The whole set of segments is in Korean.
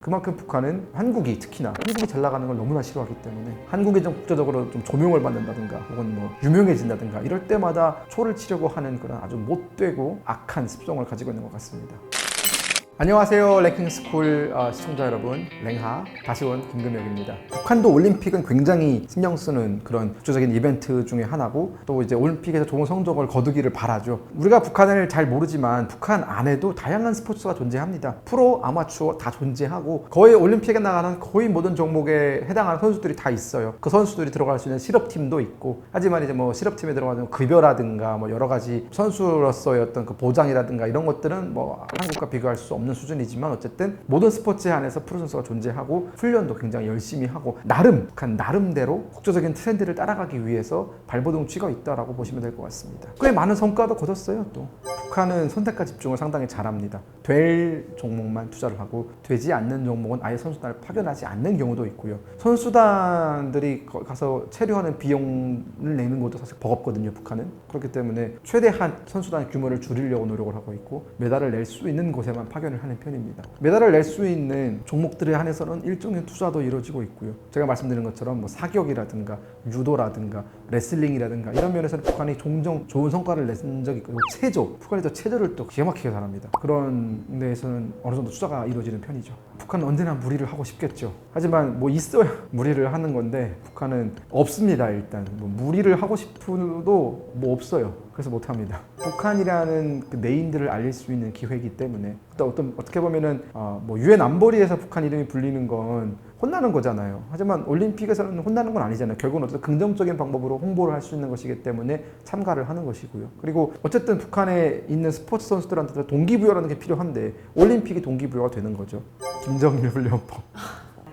그만큼 북한은 한국이 특히나 한국이 잘 나가는 걸 너무나 싫어하기 때문에 한국이 좀 국제적으로 좀 조명을 받는다든가 혹은 뭐 유명해진다든가 이럴 때마다 초를 치려고 하는 그런 아주 못되고 악한 습성을 가지고 있는 것 같습니다. 안녕하세요, 랭킹스쿨 시청자 여러분, 랭하 다시 온 김금혁입니다. 북한도 올림픽은 굉장히 신경 쓰는 그런 국제적인 이벤트 중에 하나고 또 이제 올림픽에서 좋은 성적을 거두기를 바라죠. 우리가 북한을 잘 모르지만 북한 안에도 다양한 스포츠가 존재합니다. 프로, 아마추어 다 존재하고 거의 올림픽에 나가는 거의 모든 종목에 해당하는 선수들이 다 있어요. 그 선수들이 들어갈 수 있는 실업팀도 있고, 하지만 이제 뭐 실업팀에 들어가는 급여라든가 뭐 여러 가지 선수로서의 어떤 그 보장이라든가 이런 것들은 뭐 한국과 비교할 수 없는 수준이지만 어쨌든 모든 스포츠에 한해서 프로 선수가 존재하고 훈련도 굉장히 열심히 하고 북한 나름대로 국제적인 트렌드를 따라가기 위해서 발버둥 치고 있다라고 보시면 될 것 같습니다. 꽤 많은 성과도 거뒀어요. 또 북한은 선택과 집중을 상당히 잘합니다. 될 종목만 투자를 하고 되지 않는 종목은 아예 선수단을 파견하지 않는 경우도 있고요. 선수단들이 가서 체류하는 비용을 내는 것도 사실 버겁거든요. 북한은. 그렇기 때문에 최대한 선수단 규모를 줄이려고 노력을 하고 있고 메달을 낼 수 있는 곳에만 파견을 하는 편입니다. 메달을 낼 수 있는 종목들에 한해서는 일종의 투자도 이루어지고 있고요. 제가 말씀드린 것처럼 뭐 사격이라든가 유도라든가 레슬링이라든가 이런 면에서는 북한이 종종 좋은 성과를 낸 적이 있고, 체조, 북한이 또 체조를 또 기가 막히게 잘합니다. 그런 데에서는 어느 정도 투자가 이루어지는 편이죠. 북한은 언제나 무리를 하고 싶겠죠. 하지만 뭐 있어야 무리를 하는 건데 북한은 없습니다. 일단 뭐 무리를 하고 싶어도 뭐 없어요. 그래서 못합니다. 북한이라는 그 네임들을 알릴 수 있는 기회이기 때문에 또 어떻게 보면은 뭐 유엔 안보리에서 북한 이름이 불리는 건 혼나는 거잖아요. 하지만 올림픽에서는 혼나는 건 아니잖아요. 결국은 어떤 긍정적인 방법으로 홍보를 할 수 있는 것이기 때문에 참가를 하는 것이고요. 그리고 어쨌든 북한에 있는 스포츠 선수들한테 동기부여라는 게 필요한데 올림픽이 동기부여가 되는 거죠. 김정일 훈련법.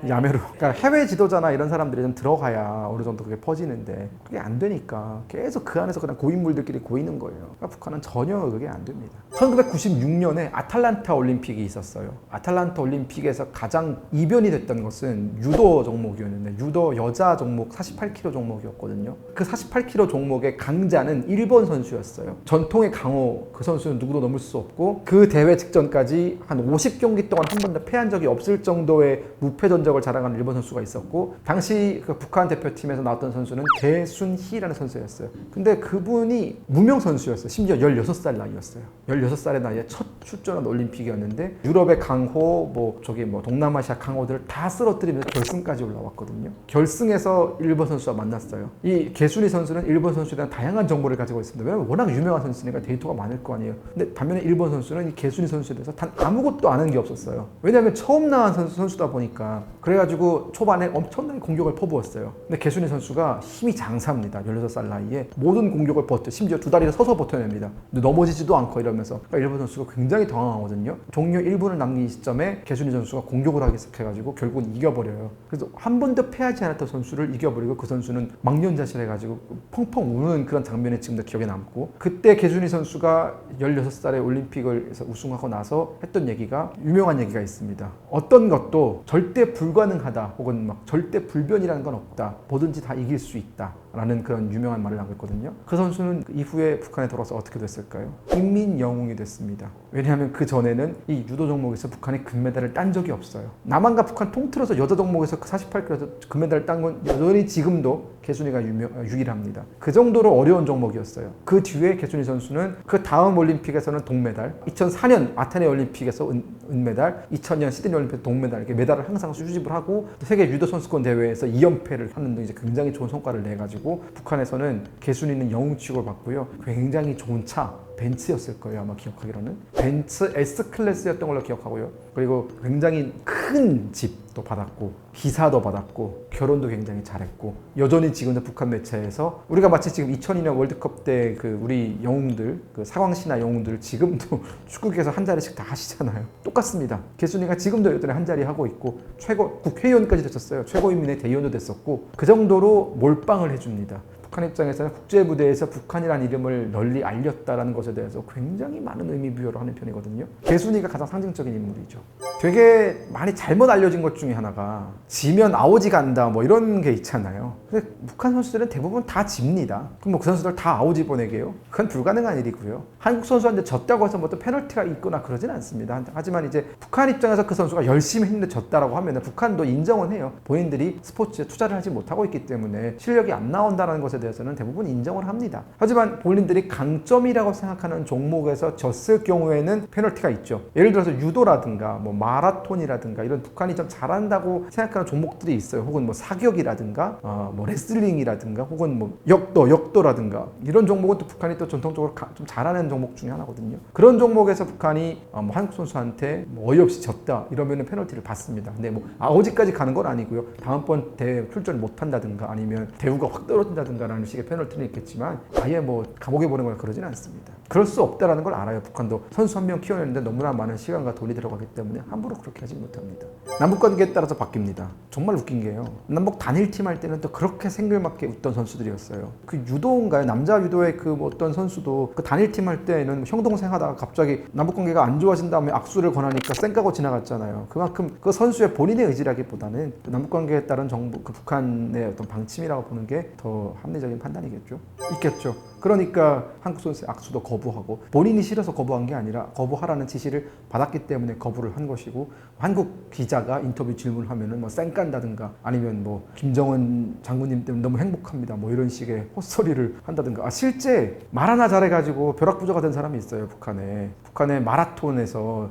야매로. 그러니까 해외 지도자나 이런 사람들이 좀 들어가야 어느 정도 그게 퍼지는데 그게 안 되니까 계속 그 안에서 그냥 고인물들끼리 고이는 거예요. 그러니까 북한은 전혀 그게 안 됩니다. 1996년에 아틀란타 올림픽이 있었어요. 아틀란타 올림픽에서 가장 이변이 됐던 것은 유도 종목이었는데 유도 여자 종목 48kg 종목이었거든요. 그 48kg 종목의 강자는 일본 선수였어요. 전통의 강호 그 선수는 누구도 넘을 수 없고 그 대회 직전까지 한 50경기 동안 한 번도 패한 적이 없을 정도의 무패 전적을 자랑하는 일본 선수가 있었고 당시 그 북한 대표팀에서 나왔던 선수는 개순희라는 선수였어요. 근데 그분이 무명 선수였어요. 심지어 16살 나이였어요. 16살의 나이에 첫 출전한 올림픽이었는데 유럽의 강호, 뭐 동남아시아 강호들을 다 쓰러뜨리면서 결승까지 올라왔거든요. 결승에서 일본 선수와 만났어요. 이 개순희 선수는 일본 선수에 대한 다양한 정보를 가지고 있습니다. 왜냐면 워낙 유명한 선수니까 데이터가 많을 거 아니에요. 근데 반면에 일본 선수는 이 개순희 선수에 대해서 단 아무것도 아는 게 없었어요. 왜냐하면 처음 나온 선수다 보니까. 그래가지고 초반에 엄청난 공격을 퍼부었어요. 근데 개순희 선수가 힘이 장사입니다. 16살 나이에 모든 공격을 심지어 두 다리를 서서 버텨냅니다. 근데 넘어지지도 않고 이러면서 그러니까 일본 선수가 굉장히 당황하거든요. 종료 1분을 남긴 시점에 개순희 선수가 공격을 하기 시작해가지고 결국은 이겨버려요. 그래서 한 번도 패하지 않았던 선수를 이겨버리고 그 선수는 망연자실해가지고 펑펑 우는 그런 장면이 지금도 기억에 남고 그때 개순희 선수가 16살에 올림픽을 우승하고 나서 했던 얘기가 유명한 얘기가 있습니다. 어떤 것도 절대 불가능하다 혹은 막 절대 불변이라는 건 없다. 뭐든지 다 이길 수 있다. 라는 그런 유명한 말을 하고 있거든요. 그 선수는 이후에 북한에 돌아와서 어떻게 됐을까요? 인민 영웅이 됐습니다. 왜냐하면 그 전에는 이 유도 종목에서 북한이 금메달을 딴 적이 없어요. 남한과 북한 통틀어서 여자 종목에서 48kg에서 금메달을 딴 건 여전히 지금도 개순희가 유일합니다. 그 정도로 어려운 종목이었어요. 그 뒤에 개순희 선수는 그 다음 올림픽에서는 동메달, 2004년 아테네 올림픽에서 은메달, 2000년 시드니 올림픽에서 동메달, 이렇게 메달을 항상 수집을 하고 세계 유도 선수권 대회에서 2연패를 하는 등 이제 굉장히 좋은 성과를 내가지고 북한에서는 개순희는 영웅 취급을 받고요. 굉장히 좋은 차, 벤츠였을 거예요. 아마 기억하기로는. 벤츠 S클래스였던 걸로 기억하고요. 그리고 굉장히 큰 집도 받았고 기사도 받았고 결혼도 굉장히 잘했고 여전히 지금도 북한 매체에서 우리가 마치 지금 2002년 월드컵 때 그 우리 영웅들 그 사광신화 영웅들 지금도 축구계에서 한 자리씩 다 하시잖아요. 똑같습니다. 개순이가 지금도 여전히 한 자리 하고 있고 최고 국회의원까지 됐었어요. 최고인민의 대의원도 됐었고 그 정도로 몰빵을 해줍니다. 북한 입장에서는 국제 무대에서 북한이라는 이름을 널리 알렸다라는 것에 대해서 굉장히 많은 의미 부여를 하는 편이거든요. 개순이가 가장 상징적인 인물이죠. 되게 많이 잘못 알려진 것 중에 하나가 지면 아오지 간다 뭐 이런 게 있잖아요. 근데 북한 선수들은 대부분 다 집니다. 그럼 뭐 그 선수들 다 아오지 보내게요? 그건 불가능한 일이고요. 한국 선수한테 졌다고 해서 뭐 또 페널티가 있거나 그러진 않습니다. 하지만 이제 북한 입장에서 그 선수가 열심히 했는데 졌다라고 하면 북한도 인정은 해요. 본인들이 스포츠에 투자를 하지 못하고 있기 때문에 실력이 안 나온다는 것에 대해서는 대부분 인정을 합니다. 하지만 본인들이 강점이라고 생각하는 종목에서 졌을 경우에는 페널티가 있죠. 예를 들어서 유도라든가 뭐 마라톤이라든가 이런 북한이 좀 잘한다고 생각하는 종목들이 있어요. 혹은 뭐 사격이라든가 뭐 레슬링이라든가 혹은 뭐 역도라든가 이런 종목은 또 북한이 또 전통적으로 좀 잘하는 종목 중에 하나거든요. 그런 종목에서 북한이 뭐 한국 선수한테 뭐 어이없이 졌다 이러면 페널티를 받습니다. 근데 뭐 아오지까지 가는 건 아니고요. 다음번 대회 출전을 못한다든가 아니면 대우가 확 떨어진다든가 라는 식의 페널티는 있겠지만 아예 뭐 감옥에 보내거나 그러진 않습니다. 그럴 수 없다라는 걸 알아요. 북한도 선수 한 명 키워내는데 너무나 많은 시간과 돈이 들어가기 때문에 함부로 그렇게 하지 못합니다. 남북 관계에 따라서 바뀝니다. 정말 웃긴 게요. 남북 단일팀 할 때는 또 그렇게 생글맞게 웃던 선수들이었어요. 그 유도인가요? 남자 유도의 그 뭐 어떤 선수도 그 단일팀 할 때는 형 동생 하다가 갑자기 남북 관계가 안 좋아진 다음에 악수를 권하니까 쌩까고 지나갔잖아요. 그만큼 그 선수의 본인의 의지라기보다는 남북 관계에 따른 정부 그 북한의 어떤 방침이라고 보는 게 더 합리적인 판단이겠죠. 있겠죠. 그러니까 한국 선수의 악수도 거부하고 본인이 싫어서 거부한 게 아니라 거부하라는 지시를 받았기 때문에 거부를 한 것이고 한국 기자가 인터뷰 질문을 하면은 뭐 쌩깐다든가 아니면 뭐 김정은 장군님 때문에 너무 행복합니다 뭐 이런 식의 헛소리를 한다든가 실제 말 하나 잘해가지고 벼락부자가 된 사람이 있어요. 북한의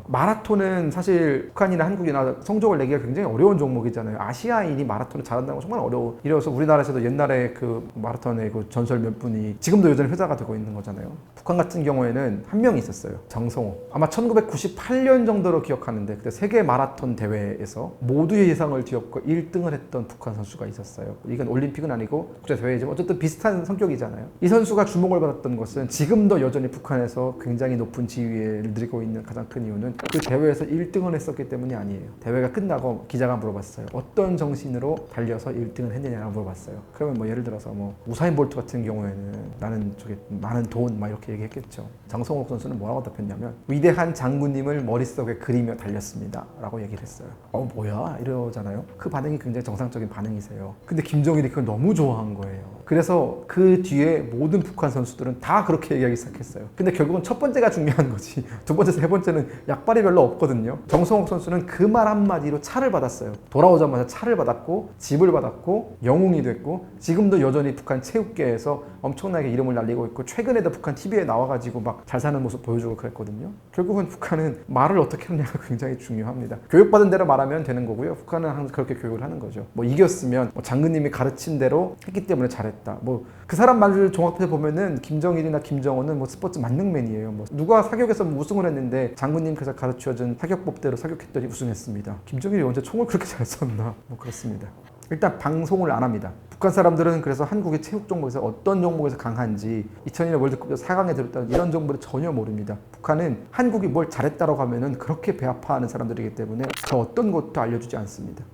마라톤은 사실 북한이나 한국이나 성적을 내기가 굉장히 어려운 종목이잖아요. 아시아인이 마라톤을 잘한다는 건 정말 어려워. 이래서 우리나라에서도 옛날에 그 마라톤의 그 전설 몇 분이 지금도 여전히 회자가 되고 있는 거잖아요. 북한 같은 경우에는 한 명이 있었어요. 정성호. 아마 1998년 정도로 기억하는데 그때 세계 마라톤 대회에서 모두의 예상을 뒤엎고 1등을 했던 북한 선수가 있었어요. 이건 올림픽은 아니고 국제대회지만 어쨌든 비슷한 성격이잖아요. 이 선수가 주목을 받았던 것은 지금도 여전히 북한에서 굉장히 높은 지위를 누리고 있는 가장 큰 이유는 그 대회에서 1등을 했었기 때문이 아니에요. 대회가 끝나고 기자가 물어봤어요. 어떤 정신으로 달려서 1등을 했느냐고 물어봤어요. 그러면 뭐 예를 들어서 뭐 우사인 볼트 같은 경우에는 나는 저게 많은 돈 막 이렇게 얘기했겠죠. 장성욱 선수는 뭐라고 답했냐면 위대한 장군님을 머릿속에 그리며 달렸습니다 라고 얘기를 했어요. 뭐야 이러잖아요. 그 반응이 굉장히 정상적인 반응이세요. 근데 김정일이 그걸 너무 좋아한 거예요. 그래서 그 뒤에 모든 북한 선수들은 다 그렇게 얘기하기 시작했어요. 근데 결국은 첫 번째가 중요한 거지 두 번째, 세 번째는 약발이 별로 없거든요. 정성욱 선수는 그 말 한마디로 차를 받았어요. 돌아오자마자 차를 받았고 집을 받았고 영웅이 됐고 지금도 여전히 북한 체육계에서 엄청나게 이름을 날리고 있고 최근에도 북한 TV에 나와가지고 막 잘 사는 모습 보여주고 그랬거든요. 결국은 북한은 말을 어떻게 하느냐가 굉장히 중요합니다. 교육받은 대로 말하면 되는 거고요. 북한은 항상 그렇게 교육을 하는 거죠. 뭐 이겼으면 뭐 장군님이 가르친 대로 했기 때문에 잘했다. 뭐 그 사람 말을 종합해서 보면은 김정일이나 김정은은 뭐 스포츠 만능맨이에요. 뭐 누가 사격에서 뭐 우승을 했는데 장군님께서 가르쳐준 사격법대로 사격했더니 우승했습니다. 김정일이 언제 총을 그렇게 잘 쐈나? 뭐 그렇습니다. 일단 방송을 안 합니다. 북한 사람들은 그래서 한국의 체육 종목에서 어떤 종목에서 강한지 2002년 월드컵에서 4강에 들었다는 이런 정보를 전혀 모릅니다. 북한은 한국이 뭘 잘했다고 하면은 그렇게 배 아파하는 사람들이기 때문에 그 어떤 것도 알려주지 않습니다.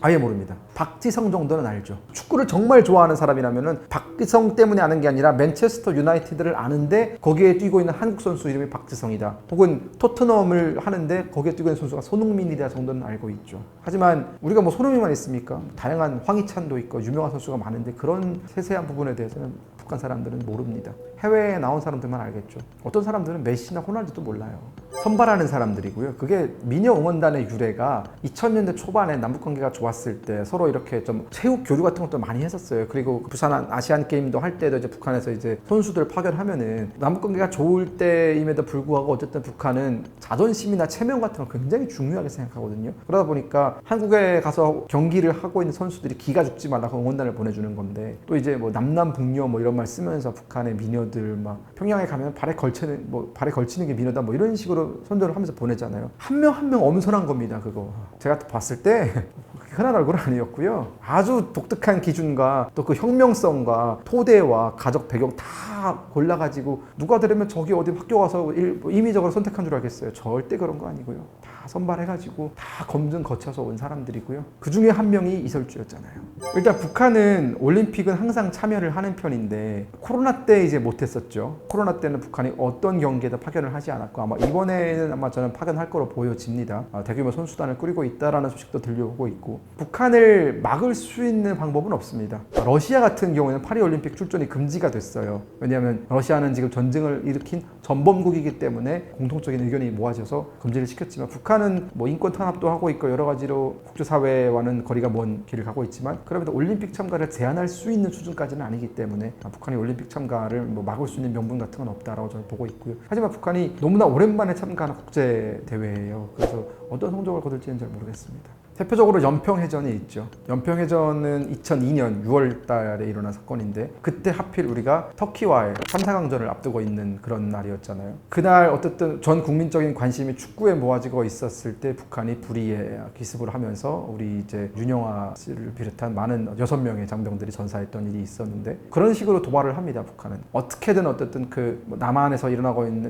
아예 모릅니다. 박지성 정도는 알죠. 축구를 정말 좋아하는 사람이라면은 박지성 때문에 아는 게 아니라 맨체스터 유나이티드를 아는데 거기에 뛰고 있는 한국 선수 이름이 박지성이다. 혹은 토트넘을 하는데 거기에 뛰고 있는 선수가 손흥민이다 정도는 알고 있죠. 하지만 우리가 뭐 손흥민만 있습니까? 다양한 황희찬도 있고 유명한 선수가 많은데 그런 세세한 부분에 대해서는 북한 사람들은 모릅니다. 해외에 나온 사람들만 알겠죠. 어떤 사람들은 메시나 호날두도 몰라요. 선발하는 사람들이고요. 그게 미녀 응원단의 유래가 2000년대 초반에 남북관계가 좋았을 때 서로 이렇게 좀 체육 교류 같은 것도 많이 했었어요. 그리고 부산 아시안 게임도 할 때도 이제 북한에서 이제 선수들 파견하면은 남북관계가 좋을 때임에도 불구하고 어쨌든 북한은 자존심이나 체면 같은 걸 굉장히 중요하게 생각하거든요. 그러다 보니까 한국에 가서 경기를 하고 있는 선수들이 기가 죽지 말라고 응원단을 보내주는 건데 또 이제 뭐 남남북녀 뭐 이런 말 쓰면서 북한의 미녀들 막 평양에 가면 발에 걸치는 게 미녀다 뭐 이런 식으로 선전을 하면서 보내잖아요. 한 명 한 명 엄선한 겁니다. 그거 제가 봤을 때 흔한 얼굴은 아니었고요. 아주 독특한 기준과 또 그 혁명성과 토대와 가족 배경 다 골라가지고 누가 들으면 저기 어디 학교 가서 임의적으로 선택한 줄 알겠어요. 절대 그런 거 아니고요. 다 다 선발해가지고 다 검증 거쳐서 온 사람들이고요. 그 중에 한 명이 이설주였잖아요. 일단 북한은 올림픽은 항상 참여를 하는 편인데 코로나 때 이제 못했었죠. 코로나 때는 북한이 어떤 경기에도 파견을 하지 않았고 아마 이번에는 아마 저는 파견할 거로 보여집니다. 대규모 선수단을 꾸리고 있다라는 소식도 들려오고 있고 북한을 막을 수 있는 방법은 없습니다. 러시아 같은 경우에는 파리올림픽 출전이 금지가 됐어요. 왜냐하면 러시아는 지금 전쟁을 일으킨 전범국이기 때문에 공통적인 의견이 모아져서 금지를 시켰지만 북한은 뭐 인권 탄압도 하고 있고 여러 가지로 국제사회와는 거리가 먼 길을 가고 있지만 그럼에도 올림픽 참가를 제한할 수 있는 수준까지는 아니기 때문에 북한이 올림픽 참가를 뭐 막을 수 있는 명분 같은 건 없다라고 저는 보고 있고요. 하지만 북한이 너무나 오랜만에 참가하는 국제 대회예요. 그래서 어떤 성적을 거둘지는 잘 모르겠습니다. 대표적으로 연평해전이 있죠. 연평해전은 2002년 6월 달에 일어난 사건인데 그때 하필 우리가 터키와의 3, 4강전을 앞두고 있는 그런 날이었잖아요. 그날 어쨌든 전 국민적인 관심이 축구에 모아지고 있었을 때 북한이 불의에 기습을 하면서 우리 이제 윤영아 씨를 비롯한 많은 6명의 장병들이 전사했던 일이 있었는데 그런 식으로 도발을 합니다. 북한은. 어떻게든 어쨌든 그 남한에서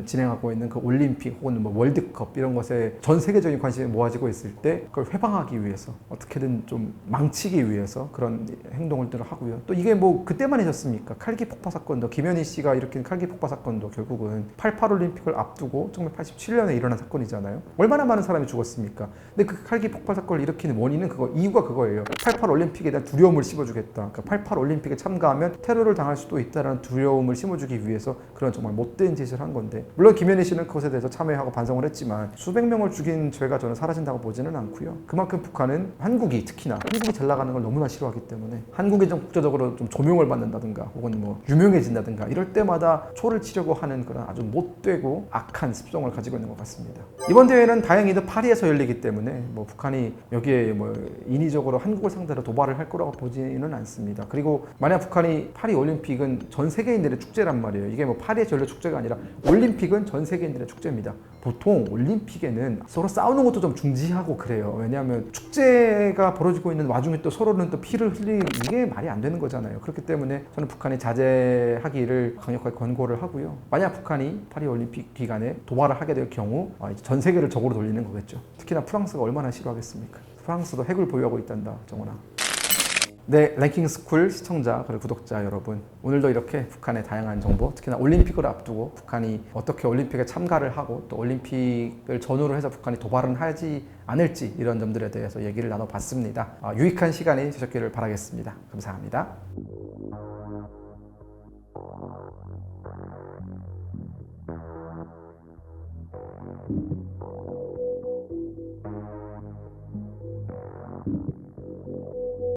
진행하고 있는 그 올림픽 혹은 뭐 월드컵 이런 것에 전 세계적인 관심이 모아지고 있을 때 그걸 회방하기 위해서 어떻게든 좀 망치기 위해서 그런 행동을 하고요. 또 이게 뭐 그때만 있었습니까? 칼기 폭파 사건도 김현희 씨가 일으킨 칼기 폭파 사건도 결국은 88 올림픽을 앞두고 1987년에 일어난 사건이잖아요. 얼마나 많은 사람이 죽었습니까? 근데 그 칼기 폭파 사건을 일으키는 원인은 이유가 그거예요. 88 올림픽에 대한 두려움을 심어주겠다. 그러니까 88 올림픽에 참가하면 테러를 당할 수도 있다는 두려움을 심어주기 위해서 그런 정말 못된 짓을 한 건데 물론 김현희 씨는 그것에 대해서 참여하고 반성을 했지만 수백 명을 죽인 죄가 저는 사라진다고 보지는 않고요. 그만큼 북한은 한국이 특히나 한국이 잘 나가는 걸 너무나 싫어하기 때문에 한국이 좀 국제적으로 좀 조명을 받는다든가 혹은 뭐 유명해진다든가 이럴 때마다 초를 치려고 하는 그런 아주 못되고 악한 습성을 가지고 있는 것 같습니다. 이번 대회는 다행히도 파리에서 열리기 때문에 뭐 북한이 여기에 뭐 인위적으로 한국을 상대로 도발을 할 거라고 보지는 않습니다. 그리고 만약 북한이 파리 올림픽은 전 세계인들의 축제란 말이에요. 이게 뭐 파리에서 열릴 축제가 아니라 올림픽은 전 세계인들의 축제입니다. 보통 올림픽에는 서로 싸우는 것도 좀 중지하고 그래요. 왜냐하면 축제가 벌어지고 있는 와중에 또 서로는 또 피를 흘리는 이게 말이 안 되는 거잖아요. 그렇기 때문에 저는 북한이 자제하기를 강력하게 권고를 하고요. 만약 북한이 파리 올림픽 기간에 도발을 하게 될 경우 전 세계를 적으로 돌리는 거겠죠. 특히나 프랑스가 얼마나 싫어하겠습니까? 프랑스도 핵을 보유하고 있단다, 정원아. 네, 랭킹스쿨 시청자 그리고 구독자 여러분, 오늘도 이렇게 북한의 다양한 정보, 특히나 올림픽을 앞두고 북한이 어떻게 올림픽에 참가를 하고 또 올림픽을 전후로 해서 북한이 도발은 하지 않을지 이런 점들에 대해서 얘기를 나눠봤습니다. 유익한 시간이 되셨기를 바라겠습니다. 감사합니다.